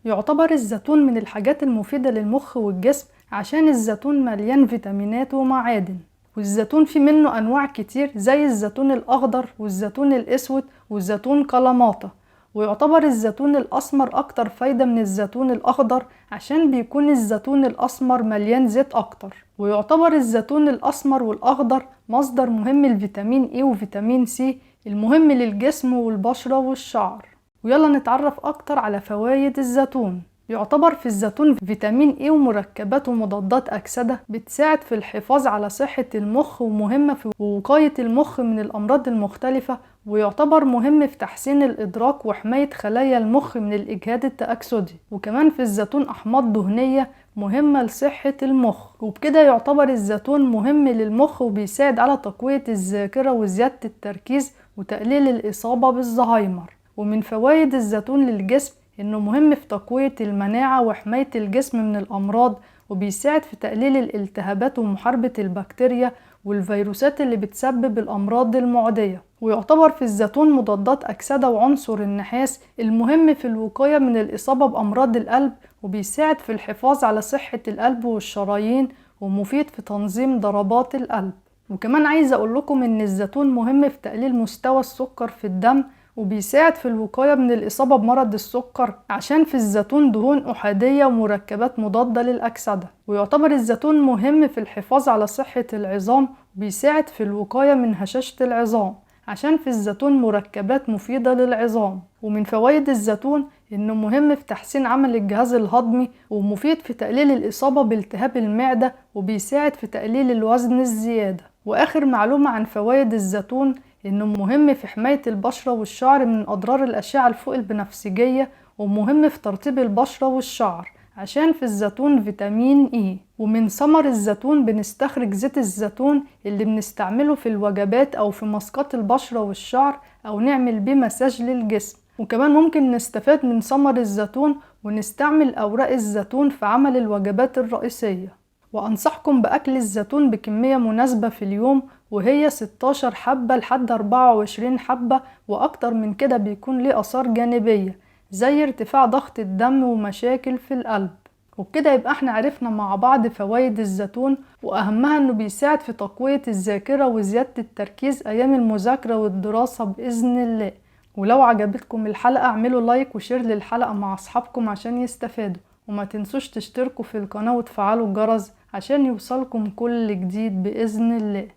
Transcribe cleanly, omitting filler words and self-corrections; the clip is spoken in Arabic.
يعتبر الزيتون من الحاجات المفيدة للمخ والجسم عشان الزيتون مليان فيتامينات ومعادن. والزيتون فيه منه أنواع كتير زي الزيتون الأخضر والزيتون الأسود والزيتون كلاماتا. ويعتبر الزيتون الأسمر أكتر فايدة من الزيتون الأخضر عشان بيكون الزيتون الأسمر مليان زيت أكتر. ويعتبر الزيتون الأسمر والأخضر مصدر مهم لفيتامين إيه وفيتامين سي المهم للجسم والبشرة والشعر. ويلا نتعرف أكتر على فوائد الزيتون. يعتبر في الزيتون فيتامين إيه ومركبات ومضادات أكسدة بتساعد في الحفاظ على صحة المخ ومهمة في وقاية المخ من الأمراض المختلفة. ويعتبر مهم في تحسين الإدراك وحماية خلايا المخ من الإجهاد التأكسدي. وكمان في الزيتون أحماض دهنية مهمة لصحة المخ. وبكده يعتبر الزيتون مهم للمخ وبيساعد على تقوية الذاكرة وزيادة التركيز وتقليل الإصابة بالزهايمر. ومن فوائد الزيتون للجسم إنه مهم في تقوية المناعة وحماية الجسم من الأمراض، وبيساعد في تقليل الالتهابات ومحاربة البكتيريا والفيروسات اللي بتسبب الأمراض المعدية. ويعتبر في الزيتون مضادات أكسدة وعنصر النحاس المهم في الوقاية من الإصابة بأمراض القلب، وبيساعد في الحفاظ على صحة القلب والشرايين، ومفيد في تنظيم ضربات القلب. وكمان عايزة أقول لكم إن الزيتون مهم في تقليل مستوى السكر في الدم، وبيساعد في الوقاية من الإصابة بمرض السكر عشان في الزيتون دهون أحادية ومركبات مضادة للأكسدة. ويعتبر الزيتون مهم في الحفاظ على صحة العظام، وبيساعد في الوقاية من هشاشة العظام عشان في الزيتون مركبات مفيدة للعظام. ومن فوائد الزيتون إنه مهم في تحسين عمل الجهاز الهضمي، ومفيد في تقليل الإصابة بالتهاب المعدة، وبيساعد في تقليل الوزن الزيادة. وآخر معلومة عن فوائد الزيتون إنه مهم في حماية البشرة والشعر من أضرار الأشعة الفوق البنفسجية، ومهم في ترطيب البشرة والشعر عشان في الزيتون فيتامين إي. ومن ثمر الزيتون بنستخرج زيت الزيتون اللي بنستعمله في الوجبات أو في ماسكات البشرة والشعر أو نعمل بيه مساج للجسم. وكمان ممكن نستفاد من ثمر الزيتون ونستعمل أوراق الزيتون في عمل الوجبات الرئيسية. وأنصحكم بأكل الزيتون بكمية مناسبة في اليوم، وهي 16 حبة لحد 24 حبة، وأكتر من كده بيكون ليه آثار جانبية زي ارتفاع ضغط الدم ومشاكل في القلب. وبكده يبقى احنا عرفنا مع بعض فوائد الزيتون، وأهمها انه بيساعد في تقوية الذاكرة وزيادة التركيز أيام المذاكرة والدراسة بإذن الله. ولو عجبتكم الحلقة اعملوا لايك وشير للحلقة مع أصحابكم عشان يستفادوا، وما تنسوش تشتركوا في القناة وتفعلوا الجرس عشان يوصلكم كل جديد بإذن الله.